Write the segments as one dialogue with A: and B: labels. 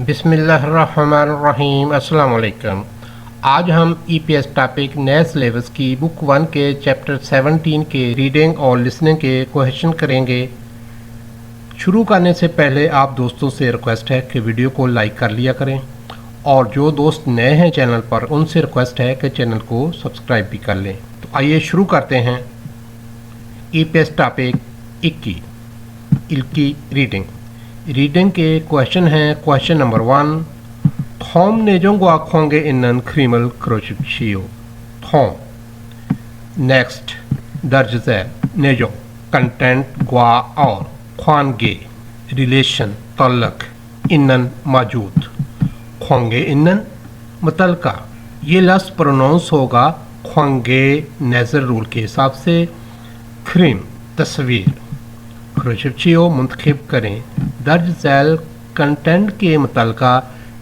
A: बिस्मिल्लाहिर्रहमानिर्रहीम। अस्सलाम वालेकुम। आज हम ईपीएस टॉपिक नए सिलेबस की बुक 1 के चैप्टर 17 के रीडिंग और लिसनिंग के क्वेश्चन करेंगे। शुरू करने से पहले आप दोस्तों से रिक्वेस्ट है कि वीडियो को लाइक कर लिया करें और जो दोस्त नए हैं चैनल पर उनसे रिक्वेस्ट है कि चैनल को सब्सक्राइब भी कर लें। तो आइए शुरू करते हैं। ईपीएस टॉपिक 21 की रीडिंग के क्वेश्चन हैं। क्वेश्चन नंबर 1, थॉम नेजोंगवा खोंगे इनन क्रीमल क्रोशियो। थॉम। नेक्स्ट, दर्ज नेजो कंटेंट ग्वा और ख्वानगे रिलेशन तल्लक इनन मौजूद। खोंगे इनन मुतलका, ये लफ्ज़ प्रोनाउंस होगा ख्वानगे नेज़र रूल के हिसाब से। क्रीम तस्वीर, क्रोशियो मुंतखब करें। दर्ज झैल कंटेंट के मुतलका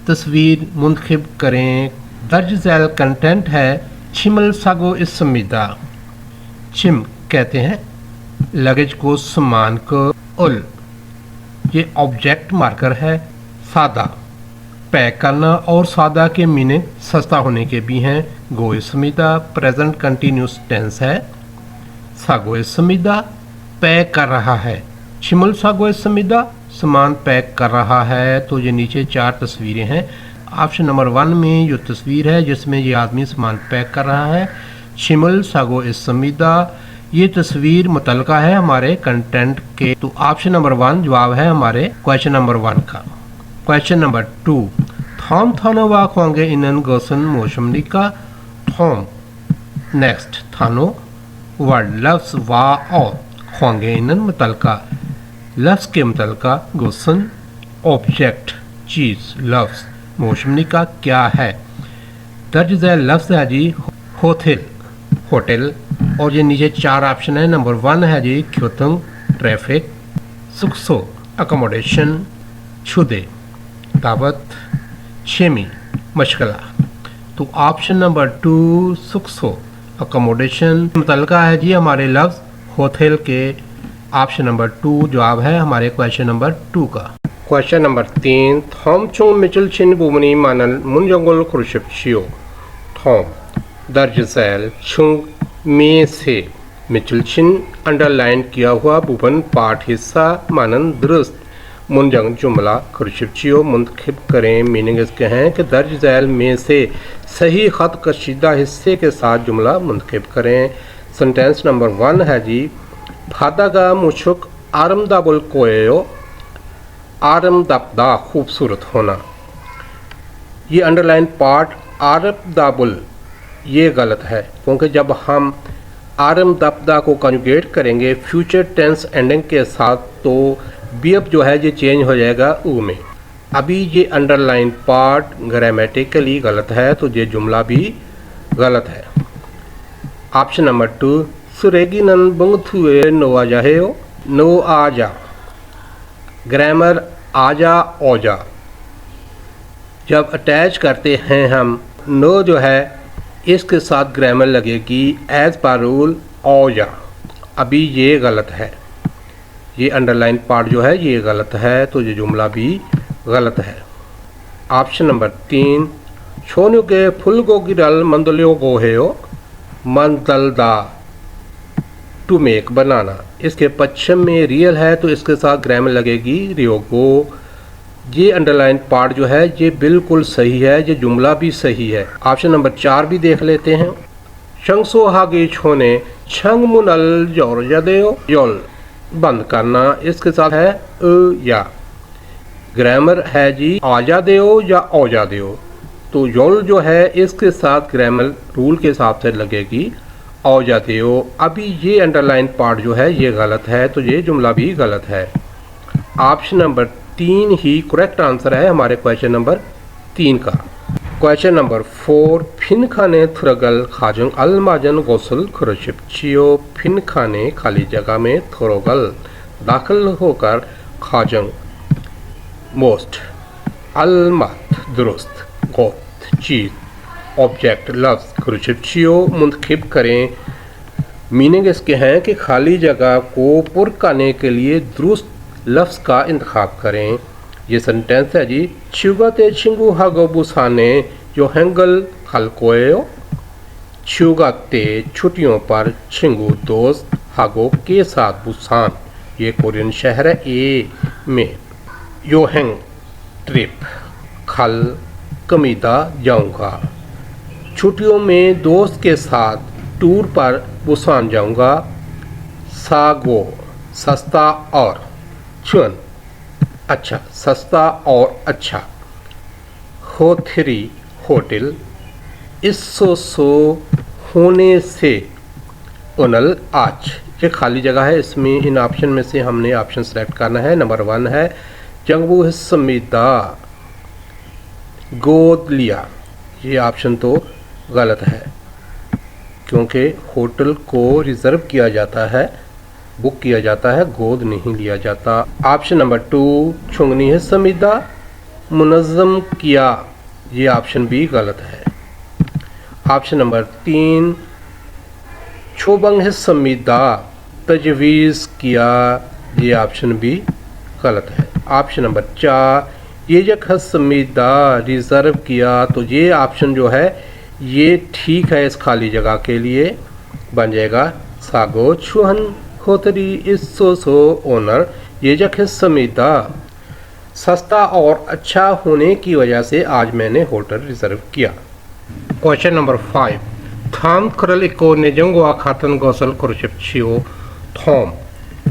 A: तस्वीर मुंतखब करें। दर्ज झैल कंटेंट है छिमल सागो इसमिदा। छिम कहते हैं लगेज को, सामान को। उल ये ऑब्जेक्ट मार्कर है। सादा पैक करना और सादा के मीनिंग सस्ता होने के भी हैं। गो इसमिदा प्रेजेंट कंटिन्यूस टेंस है। सागो इसमिदा पैक कर रहा है। शिमुल सागो इसमिदा सामान पैक कर रहा है। तो ये नीचे 4 तस्वीरें हैं। ऑप्शन नंबर 1 में जो तस्वीर है जिसमें ये आदमी सामान पैक कर रहा है, शिमुल सागो इसमिदा, ये तस्वीर मुतलका है हमारे कंटेंट के। तो ऑप्शन नंबर 1 जवाब है हमारे क्वेश्चन नंबर 1 का। क्वेश्चन नंबर 2, थॉम थानो वा ख्वांगे इनन गोसन मोशमनिका। थॉम। नेक्स्ट, थानो वर्ड लफ्ज़ वा और ख्वांगे इनन मुतलका लफ्ज़ के मुतलका गोसन ऑब्जेक्ट चीज़ लफ्ज़ मोशमनिका क्या है। दर्ज झैल लफ्ज़ है जी होथेल होटल और ये नीचे 4 ऑप्शन है। नंबर 1 है जी क्योतंग ट्रैफिक, सुक्सो अकोमोडेशन, छुदे दावत, छेमी मशगला। तो ऑप्शन नंबर 2 सुक्सो अकोमोडेशन मुतलका है जी हमारे लफ्ज़ होटल के। ऑप्शन नंबर 2 जवाब है हमारे क्वेश्चन नंबर 2 का। क्वेश्चन नंबर 3, थॉम चुंग मिचल छिन बुमनी मानल मुनजंगल क्रुशियो। थॉम। दर्ज झैल छुंग में से मिचल छिन अंडरलाइन किया हुआ बुबन पाठ हिस्सा मानन दुरुस्त मुनजंग जुमला क्रुशियो मुंतखब करें। मीनिंग इसके हैं कि दर्ज झैल में से सही ख़त कशीदा हिस्से के साथ जुमला मुंतखब करें। सेंटेंस नंबर 1 है जी फादागा मुशुक आरमदाबुल कोयो। आरमदाबदा खूबसूरत होना। ये अंडरलाइन पार्ट आरमदाबुल ये गलत है क्योंकि जब हम आरमदाबदा को कंजुगेट करेंगे फ्यूचर टेंस एंडिंग के साथ तो बीएफ जो है ये चेंज हो जाएगा ऊ में। अभी ये अंडरलाइन पार्ट ग्रामेटिकली गलत है तो ये जुमला भी गलत है। ऑप्शन नंबर 2, सुरेगी नन बुंगथुए नो आजा है नो आजा। ग्रामर आजा ओजा जब अटैच करते हैं हम नो जो है इसके साथ ग्रामर लगेगी एज पर रूल ओजा। अभी ये गलत है, ये अंडरलाइन पार्ट जो है ये गलत है तो ये जुमला भी गलत है। ऑप्शन नंबर 3, छोन्यू के फुल गो गिरल मंदलियो गो है मंदलदा टू मेक बनाना। इसके पश्चिम में रियल है तो इसके साथ ग्रामर लगेगी रियोगो। ये अंडरलाइन पार्ट जो है ये बिल्कुल सही है, ये जुमला भी सही है। ऑप्शन नंबर 4 भी देख लेते हैं। शंगसो हागे छोने छंग मुनल जोर जदेओ योल बंद करना, इसके साथ है या। ग्रामर है जी आजा देओ या औजा देओ तो योल जो है इसके साथ ग्रामर रूल के हिसाब से लगेगी औ जाते हो। अभी ये अंडरलाइन पार्ट जो है ये गलत है तो ये जुमला भी गलत है। ऑप्शन नंबर 3 ही करेक्ट आंसर है हमारे क्वेश्चन नंबर 3 का। क्वेश्चन नंबर 4, फिन खाने थुरगल खाजंग अलमाजन गौसल खुरशिपचियो। फिन खाने खाली जगह में थुरगल दाखिल होकर खाजंग मोस्ट अलमात दुरुस्त गौत चीज़ ऑब्जेक्ट लफ्ज़ क्रुशियो मुंतखब करें। मीनिंग इसके हैं कि खाली जगह को पुर करने के लिए दुरुस्त लफ्ज़ का इंतखाब करें। ये सेंटेंस है जी। 추가 때 친구하고 부산에 여행을 갈 거예요। 추가 때 छुट्टियों पर 친구 दोस्त हागो के साथ बुसान, ये कोरियन शहर है ए में। योहेंग ट्रिप, खल कमीदा जाऊंगा, छुट्टियों में दोस्त के साथ टूर पर बुसान जाऊंगा। सागो सस्ता और, चुन अच्छा, सस्ता और अच्छा। होथरी होटल, इसो होने से उनल आज, ये खाली जगह है, इसमें इन ऑप्शन में से हमने ऑप्शन सेलेक्ट करना है। नंबर 1 है जंगबू हिस्समिदा गोद लिया, ये ऑप्शन तो गलत है क्योंकि होटल को रिज़र्व किया जाता है, बुक किया जाता है, गोद नहीं लिया जाता। ऑप्शन नंबर 2 छुंगनी हिस्समिदा मुनज़्ज़म किया, ये ऑप्शन भी गलत है। ऑप्शन नंबर 3 छोबंग हिस्समिदा तजवीज़ किया, ये ऑप्शन भी गलत है। ऑप्शन नंबर 4 ये जक हिस्समिदा रिज़र्व किया, तो ये ऑप्शन जो है ये ठीक है, इस खाली जगह के लिए बन जाएगा सागो छुहन होतरी इसो ओनर ये जक हिस्समिदा। सस्ता और अच्छा होने की वजह से आज मैंने होटल रिज़र्व किया। क्वेश्चन नंबर 5 थाम खरल इको नेजंगवा खातन गौसल कुरशिप्शियो थॉम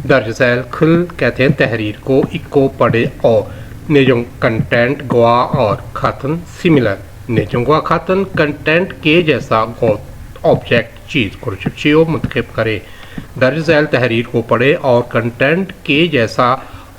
A: दर्जैल खुल कहते हैं तहरीर को, इको पढ़े और नेजंग कंटेंट गवा और खातन सिमिलर, नेजंगवा खातन कंटेंट के जैसा गौ ऑब्जेक्ट चीज़ कुरशिप्शियो मुंतखब करे। दर्जैल तहरीर को पढ़े और कंटेंट के जैसा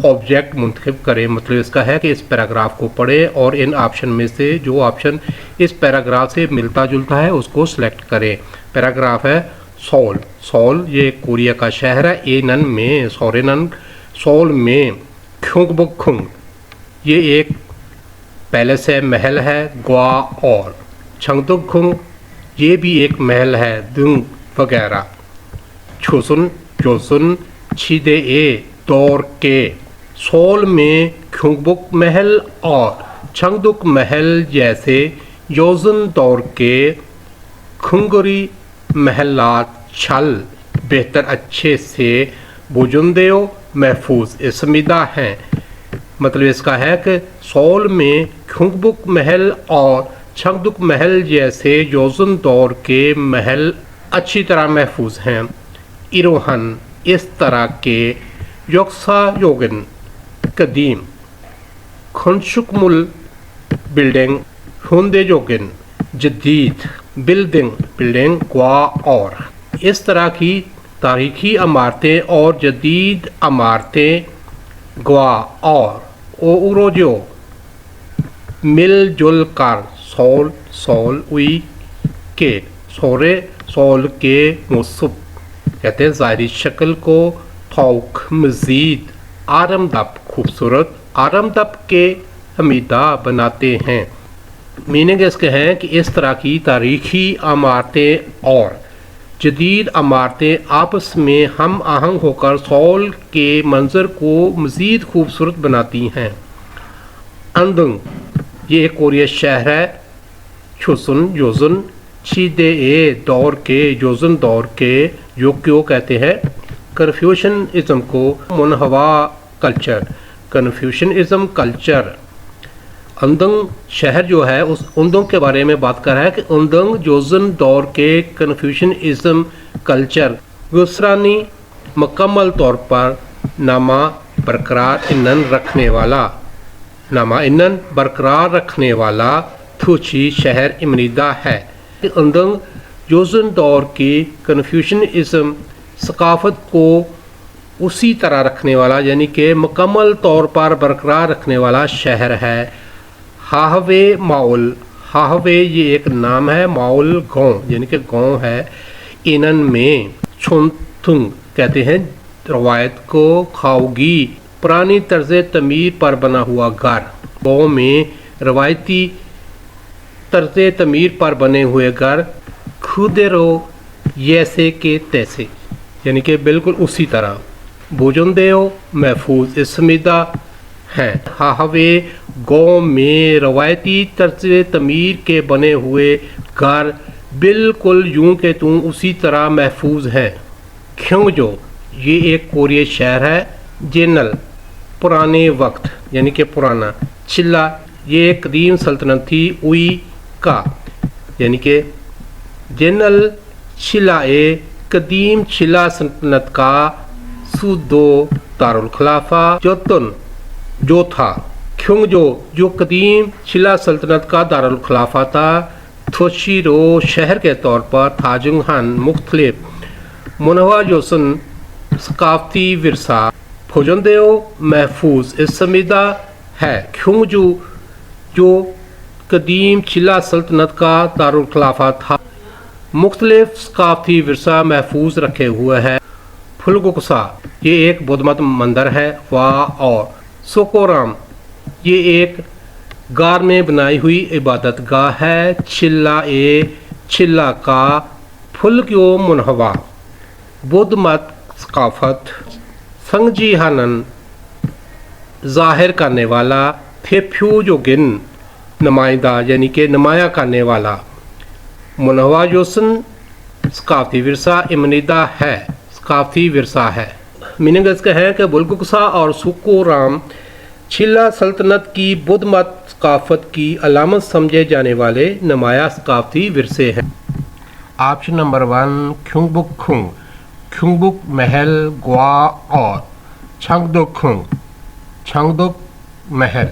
A: ऑब्जेक्ट मुंतखब करें। मतलब इसका है कि इस पैराग्राफ को पढ़े और इन ऑप्शन में से जो ऑप्शन इस पैराग्राफ से मिलता जुलता है उसको सिलेक्ट करें। पैराग्राफ है सोल, सोल ये कोरिया का शहर है। ए नन में सोरेनन सोल में ख्युंगबुखुंग ये एक पैलेस है, महल है। ग्वा और छंगदुखुंग ये भी एक महल है, दुंग वगैरह। छुसुन जोसुन छिदे ए दौर के सोल में ख्युंगबुक महल और छंगदुक महल जैसे योजन दौर के खुंगरी महलात छल बेहतर अच्छे से बुजुंदेओ महफूज इसमिदा हैं। मतलब इसका है कि सोल में ख्युंगबुक महल और छंगदुक महल जैसे योजन दौर के महल अच्छी तरह महफूज हैं। इरोहन इस तरह के योक्सा योगन कदीम खुनशुकमुल बिल्डिंग हुंदे जोगिन जदीद बिल्डिंग बिल्डिंग ग्वा और इस तरह की तारीखी इमारतें और जदीद इमारतें ग्वा और ओरोजो मिलजुल कर सोल सोल उई के सोरे सोल के मुसब कहते हैं ज़ाहिरी शक्ल को थौक मज़ीद आरामदायक खूबसूरत आरामदायक के हमीदा बनाते हैं। मीनिंग इसके हैं कि इस तरह की तारीखी इमारतें और जदीद इमारतें आपस में हम आहंग होकर सोल के मंज़र को मज़ीद खूबसूरत बनाती हैं। अंदुंग ये एक कोरिया शहर है। छुसुन योजुन छीदे ए दौर के योजुन दौर के योक्यो कहते हैं कन्फ्यूशनिज्म को मुनहवा कल्चर, कन्फ्यूशनिज्म कल्चर। अंदंग शहर जो है उस उंदंग के बारे में बात कर रहा है कि उंदंग जोजन दौर के कन्फ्यूशनिज्म कल्चर गुसरानी मुकम्मल तौर पर नामा बरकरार इनन रखने वाला, नामा इनन बरकरार रखने वाला थूची शहर इमरीदा है। उंदंग जोजन दौर की कन्फ्यूशनिज्म सकाफत को उसी तरह रखने वाला यानी कि मुकम्मल तौर पर बरकरार रखने वाला शहर है। हाहवे माउल, हाहवे ये एक नाम है, माउल गाँव यानी कि गाँव है। इनन में छुनथुंग कहते हैं रवायत को खाओगी पुरानी तर्ज तमीर पर बना हुआ घर। गाँव में रवायती तर्ज तमीर पर बने हुए घर खुदेरो जैसे के तैसे यानी कि बिल्कुल उसी तरह। बुजुंदेओ महफूज इसमिदा हैं। हाहवे गांव में रवायती तर्ज तमीर के बने हुए घर बिल्कुल यूं के तूं उसी तरह महफूज हैं। ख्योंगजो ये एक कोरिया शहर है। जेनल पुराने वक्त यानी कि पुराना। चिल्ला ये एक कदीम सल्तनत थी। उई का यानी कि जेनल चिल्ला ए कदीम चिल्ला सल्तनत का सुदो दारुल खिलाफा जोतन जो था। ख्योंगजो जो कदीम चिल्ला सल्तनत का दारुल खिलाफा था। थोशिरो शहर के तौर पर थाजुंगहान मुख्तलिफ मुनवा योसन सकाफती विरसा फौजंदेओ महफूज इसमीदा है। ख्योंगजू जो कदीम चिल्ला सल्तनत का दारुल खिलाफा था मुख्तलिफ सकाफती विरसा महफूज रखे हुए है। फुलगुक्सा ये एक बौद्ध मत मंदिर है। वाह और सोकोराम ये एक गार में बनाई हुई इबादत गाह है। चिल्ला का फुलक्यो मुनहवा बुद्ध मत सकाफत संगजी हनन जाहिर करने वाला फेफ्यू जोगिन नुमाइंदा यानी कि नुमाया करने वाला। मुनहवा योसन सकाफती विरसा इमनीदा है सकाफती विरसा है। मीनिंग इसका है कि बुलगुक्सा और सुकोराम चिल्ला सल्तनत की बुद्ध मत सकाफत की अलामत समझे जाने वाले नुमाया सकाफती विरसे हैं। ऑप्शन नंबर 1 ख्युंगबुक खुंग ख्युंगबुक महल ग्वा और छंगदुक खुंग छंगदुक महल।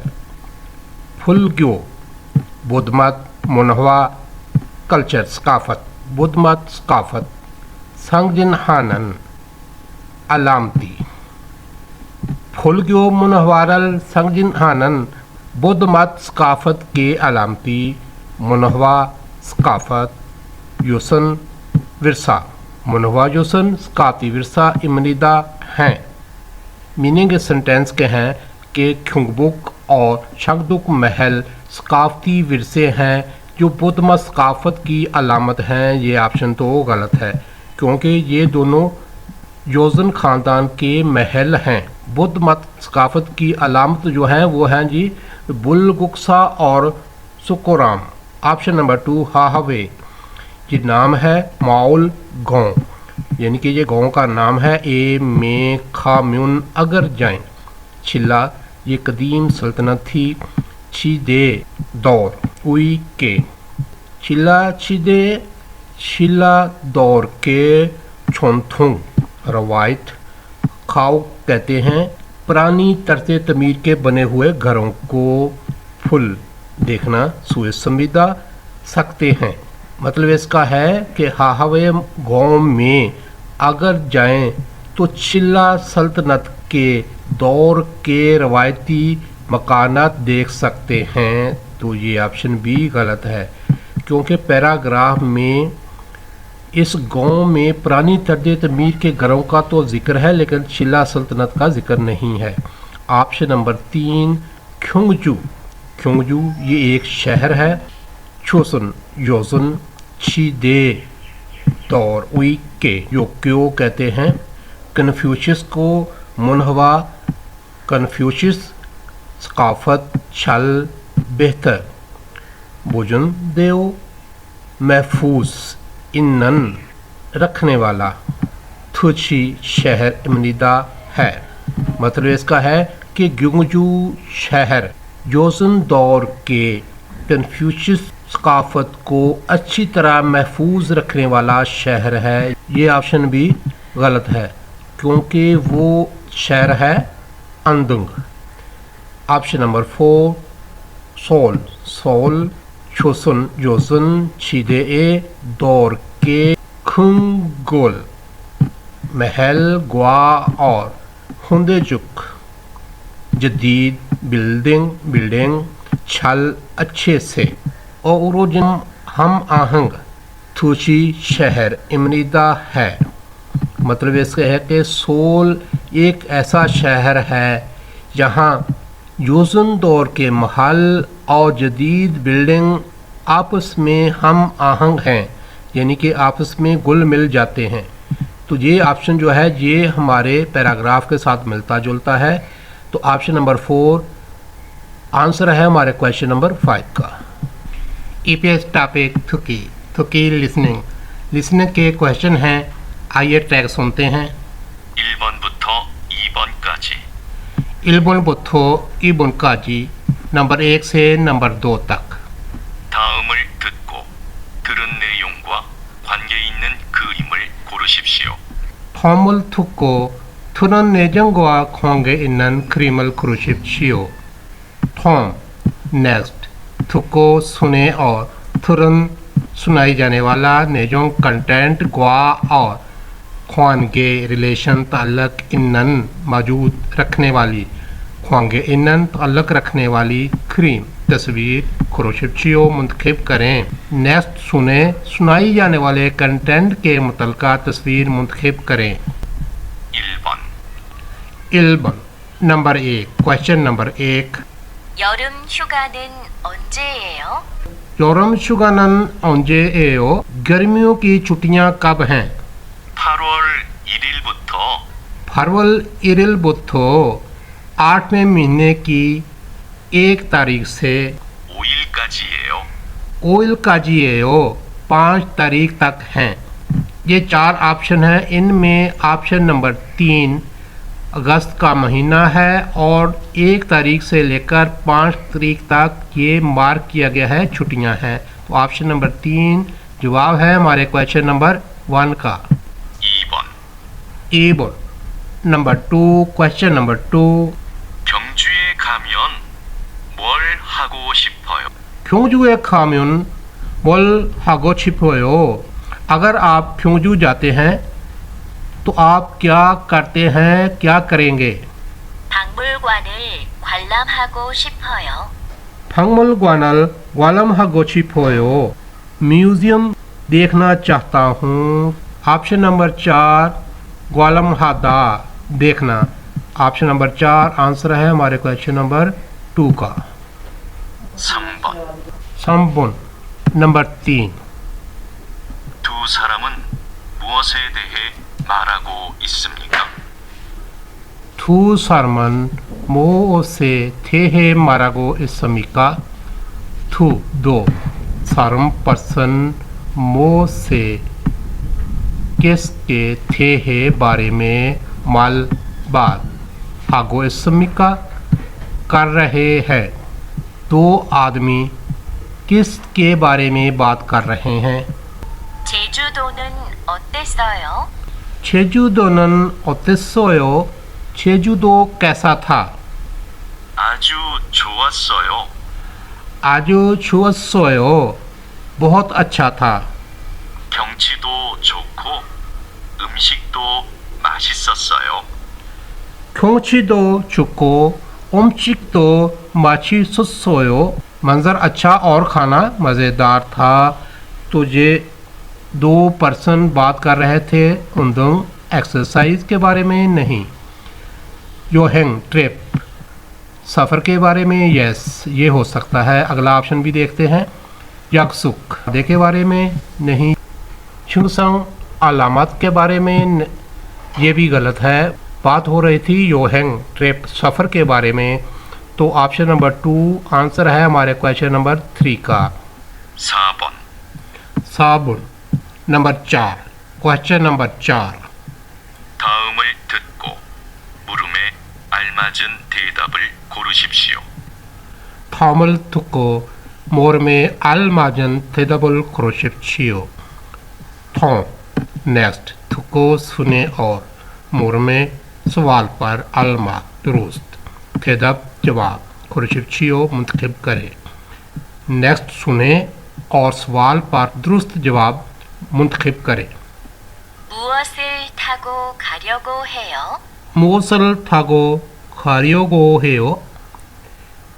A: फुलग्यो बुद्ध मत मुनहवा कल्चर सकाफत बुद्ध मत सकाफत। संगजिन हानन अलामती। फुलग्यो मुनहवारल संगजिन हानन बुद्ध मत सकाफत के अलामती मुनहवा सकाफत योसन विरसा मुनहवा योसन सकाफती विरसा इमनीदा हैं। मीनिंग इस सेंटेंस के हैं कि ख्युंगबुक और छंगदुक महल सकाफती विरसे हैं जो बुद्ध मत सकाफत की अलामत हैं। ये ऑप्शन तो गलत है क्योंकि ये दोनों योजन ख़ानदान के महल हैं। बुद्ध मत सकाफत की अलामत जो हैं वो हैं जी बुलगुक्सा और सुकोराम। ऑप्शन नंबर 2 हाहवे ये नाम है माउल गांव यानी कि ये गांव का नाम है। ए में खाम्यून अगर जाएं। चिल्ला ये कदीम सल्तनत थी। छिदे दौर उई के चिल्ला दौर के छोंथुंग रवायत खाओ कहते हैं पुरानी तर्ज तमीर के बने हुए घरों को। फुल देखना सुए संविदा सकते हैं। मतलब इसका है कि हाहवे गांव में अगर जाएं तो चिल्ला सल्तनत के दौर के रवायती मकानात देख सकते हैं। तो ये ऑप्शन भी गलत है क्योंकि पैराग्राफ में इस गांव में पुरानी तर्ज तमीर के घरों का तो जिक्र है लेकिन चिल्ला सल्तनत का जिक्र नहीं है। ऑप्शन नंबर 3 ख्युंगजू ये एक शहर है। छोसन योजन छिदे दौर उई के योक्यो कहते हैं। कन्फ्यूशियस को मुनहवा कन्फ्यूशियस सकाफत छल बेहतर भोजन देव महफूज इन्नन रखने वाला। थुची शहर इमनीदा है। मतलब इसका है कि ग्युंगजू शहर योजन दौर के कन्फ्यूशियस सकाफत को अच्छी तरह महफूज रखने वाला शहर है। ये ऑप्शन भी गलत है क्योंकि वो शहर है अंदुंग। ऑप्शन नंबर 4 सोल छोसन योजन छिदे दौर के खुंगोल महल ग्वा और हुंदेजुक जदीद बिल्डिंग छल अच्छे से और हम आहंग थूची शहर इमनीदा है। मतलब इसका है कि सोल एक ऐसा शहर है जहाँ योजन दौर के महल और जदीद बिल्डिंग आपस में हम आहंग हैं यानी कि आपस में गुल मिल जाते हैं। तो ये ऑप्शन जो है ये हमारे पैराग्राफ के साथ मिलता जुलता है। तो ऑप्शन नंबर 4 आंसर है हमारे क्वेश्चन नंबर 5 का। ईपीएस टॉपिक थुकी लिसनिंग के क्वेश्चन हैं। आइए ट्रैक सुनते हैं।
B: 1번부터 2번까지
A: 1번부터 2번까지 नंबर 1 से नंबर 2 तक।
B: 다음을 듣고 들은 내용과 관계 있는 그림을 고르십시오.
A: 다음을 듣고 들은 내용과 관계 있는 그림을 고르십시오. 다음 नेक्स्ट 듣고 सुने और तुरंत सुनाई जाने वाला नेजों कंटेंट ग्वा और ख्वानगे रिलेशन ताल्लुक इन्नन मौजूद रखने वाली ख्वानगे इन्नन ताल्लुक रखने वाली क्रीम तस्वीर क्रोशिप्शियो मुंतखब करें। नेक्स्ट सुने सुनाई जाने वाले कंटेंट के मुतल्लिका तस्वीर मुंतखब करें। 1번 नंबर 1 क्वेश्चन नंबर 1
C: 여름 휴가는 언제예요?
A: 여름 휴가는 언제예요? गर्मियों की छुट्टियां कब हैं?
B: 8월 1일부터
A: 8월 1일부터 8वें महीने की 1 तारीख से
B: 5일까지예요.
A: 5일까지예요 5 तारीख तक हैं। ये 4 ऑप्शन हैं। इनमें ऑप्शन नंबर 3 अगस्त का महीना है और 1 तारीख से लेकर 5 तारीख तक ये मार्क किया गया है छुट्टियां हैं। तो ऑप्शन नंबर 3 जवाब है हमारे क्वेश्चन नंबर 1 का।
B: 2번
A: नंबर 2 क्वेश्चन नंबर 2
B: 경주에 가면 뭘 하고 싶어요?
A: 경주에 가면 뭘 하고 싶어요? अगर आप 경주 जाते हैं तो आप क्या करते हैं, क्या करेंगे?
C: 박물관을 관람하고 싶어요.
A: 박물관을 관람하고 싶어요। म्यूजियम देखना चाहता हूँ। ऑप्शन नंबर 4 ग्वालमहादा देखना। ऑप्शन नंबर 4 आंसर है हमारे क्वेश्चन नंबर 2 का। 3번 नंबर 3
B: 두 사람은 무엇에 대해 말하고 있습니까?
A: 두 사람은 무엇에 대해 말하고 있습니까? दो सारम पर्सन मुझसे किसके थे बारे में माल बात आगो इसमिका कर रहे हैं। 2 आदमी किसके बारे में बात कर रहे हैं?
C: 제주도는 어땠어요?
A: 제주도는 어땠어요? 제주도 कैसा था?
B: 아주 좋았어요.
A: आजू 좋았어요 बहुत अच्छा था।
B: 경치도 좋고 음식도 맛있었어요.
A: 경치도 좋고 음식도 맛있었어요 मंजर अच्छा और खाना मज़ेदार था। तो ये 2 पर्सन बात कर रहे थे उन दोनों एक्सरसाइज के बारे में नहीं। योहेंग ट्रिप सफ़र के बारे में यस ये हो सकता है। अगला ऑप्शन भी देखते हैं। यकसुक दे के बारे में नहीं। छुंगसंग अलामत के बारे में ये भी गलत है। बात हो रही थी योहेंग ट्रिप सफ़र के बारे में। तो ऑप्शन नंबर 2 आंसर है हमारे क्वेश्चन नंबर 3 का।
B: 4번
A: साबुन नंबर 4 क्वेश्चन नंबर 4
B: 다음을 듣고 물음에 알맞은 대답을 고르십시오.
A: थामल तुको मोर में अलमाजन तेदबुल क्रोशिप्शियो। थॉम नेक्स्ट तुको सुने और मोर में सवाल पर अलमा दुरुस्त तेदब जवाब क्रोशिप्शियो मुंतखब करें। नेक्स्ट सुने और सवाल पर दुरुस्त जवाब मुंतखब करें।
C: 무엇을 타고 가려고 해요?
A: मुसल ठागो खारियोगो हेयो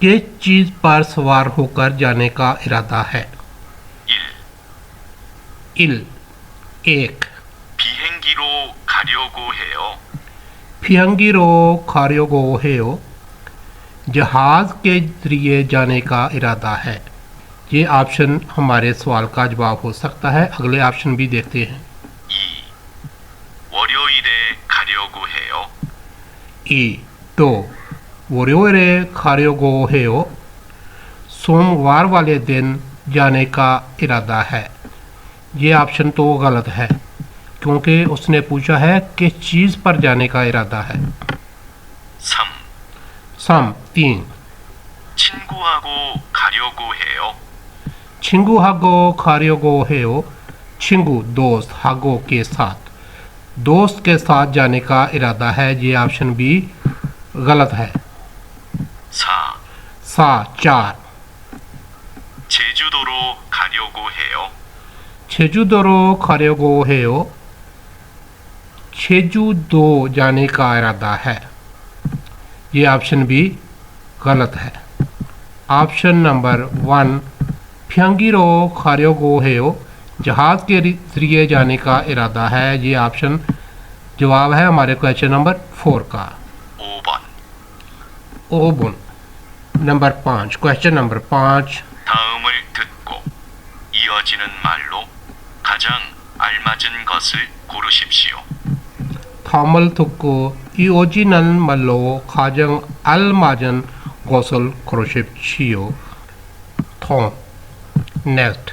A: किस चीज़ पर सवार होकर जाने का इरादा है?
B: 1.
A: 1
B: 비행기로 가려고 해요.
A: फियंगिरो खारियोगो हेयो जहाज़ के जरिए जाने का इरादा है। ये ऑप्शन हमारे सवाल का जवाब हो सकता है। अगले ऑप्शन भी देखते हैं।
B: 2. 월요일에 가려고 해요.
A: 2 2 월요일에 가려고 해요। सोमवार वाले दिन जाने का इरादा है। ये ऑप्शन तो गलत है क्योंकि उसने पूछा है किस चीज़ पर जाने का इरादा है।
B: 3.
A: सम 3
B: 친구하고 가려고 해요.
A: 친구하고 가려고 해요। 친구 दोस्त, हागो के साथ, दोस्त के साथ जाने का इरादा है। ये ऑप्शन भी गलत है।
B: 4.
A: 4
B: 제주도로 가려고 해요.
A: 제주도로 가려고 해요। 제주도 जाने का इरादा है। ये ऑप्शन भी गलत है। Option number 1 फ्यांगिरो 가려고 해요। जहाज़ के ज़रिए जाने का इरादा है। ये ऑप्शन जवाब है हमारे क्वेश्चन नंबर 4 का।
B: 5번.
A: ओबन नंबर 5 क्वेश्चन नंबर 5
B: 다음을 듣고 이어지는 말로 가장 알맞은 것을 고르십시오.
A: थामल थुक्को 이어지는 말로 가장 알맞은 것을 고르십시오। 통 नेक्स्ट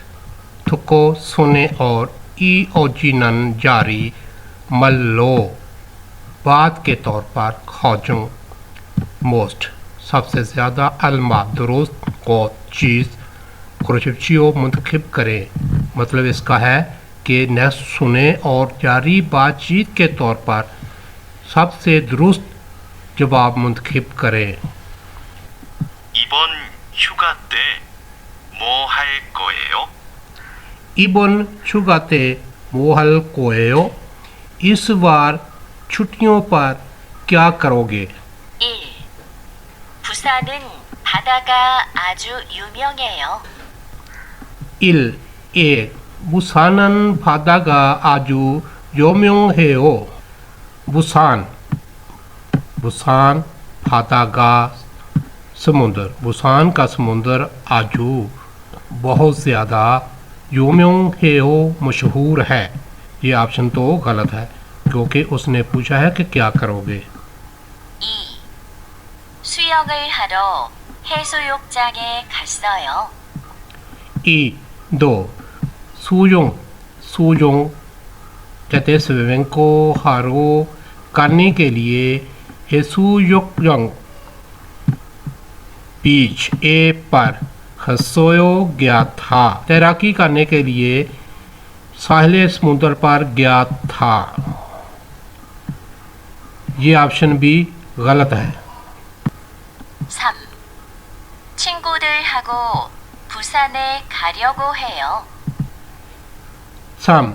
A: थुक्को सुने और 이어지는 जारी मल्लो बात के तौर पर खाजों मोस्ट सबसे ज़्यादा अलमा दुरुस्त को चीज़ क्रोशिप्शियो मुंतखब करें। मतलब इसका है कि नेक्स्ट सुने और जारी बातचीत के तौर पर सबसे दुरुस्त जवाब मुंतखब करें।
B: 이번 휴가 때 뭐 할 거예요?
A: इबन छुगाते मोहल कोएयो इस बार छुट्टियों पर क्या करोगे?
C: 1. 부산은 바다가 아주 유명해요.
A: 1. 부산은 바다가 아주 유명해요। 부산 바다가 समुंदर, बुसान का समुंदर आजू बहुत ज़्यादा युम्योंग मशहूर है। ये ऑप्शन तो गलत है क्योंकि उसने पूछा है कि क्या करोगे।
C: 2. 수영을 하러 해수욕장에 갔어요.
A: 2. सुयोंग कहते हैं स्विमिंग को हारो करने के लिए हेसुयोंग बीच ए पर खसोयो गया था। तैराकी करने के लिए साहिल समुद्र पर गया था। ये ऑप्शन भी गलत है।
C: 3. 친구들하고 부산에 가려고 해요.
A: 3.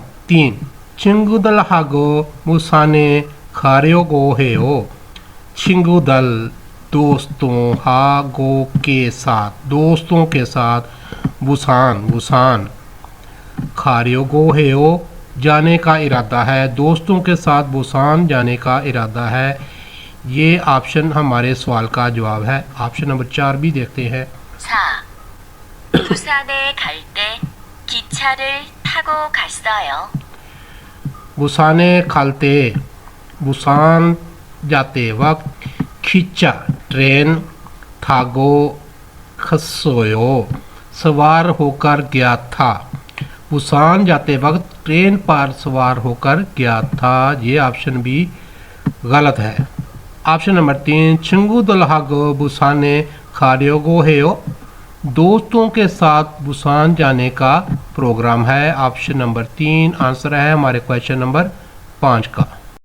A: 친구들하고 부산에 가려고 해요। 친구들 दोस्तों के साथ बुसान खारियोगो हेयो जाने का इरादा है। दोस्तों के साथ बुसान जाने का इरादा है। ये ऑप्शन हमारे सवाल का जवाब है। ऑप्शन नंबर 4 भी देखते हैं।
C: 4. 부산에 갈 때 기차를 타고 갔어요.
A: बुसाने खालते बुसान जाते वक्त खींचा ट्रेन थागो खसोयो सवार होकर गया था। बुसान जाते वक्त ट्रेन पर सवार होकर गया था। ये ऑप्शन भी गलत है। Option number 3 친구들하고 बुसाने 가려고 해요। दोस्तों के साथ बुसान जाने का प्रोग्राम है। ऑप्शन नंबर 3 आंसर है हमारे क्वेश्चन नंबर 5 का।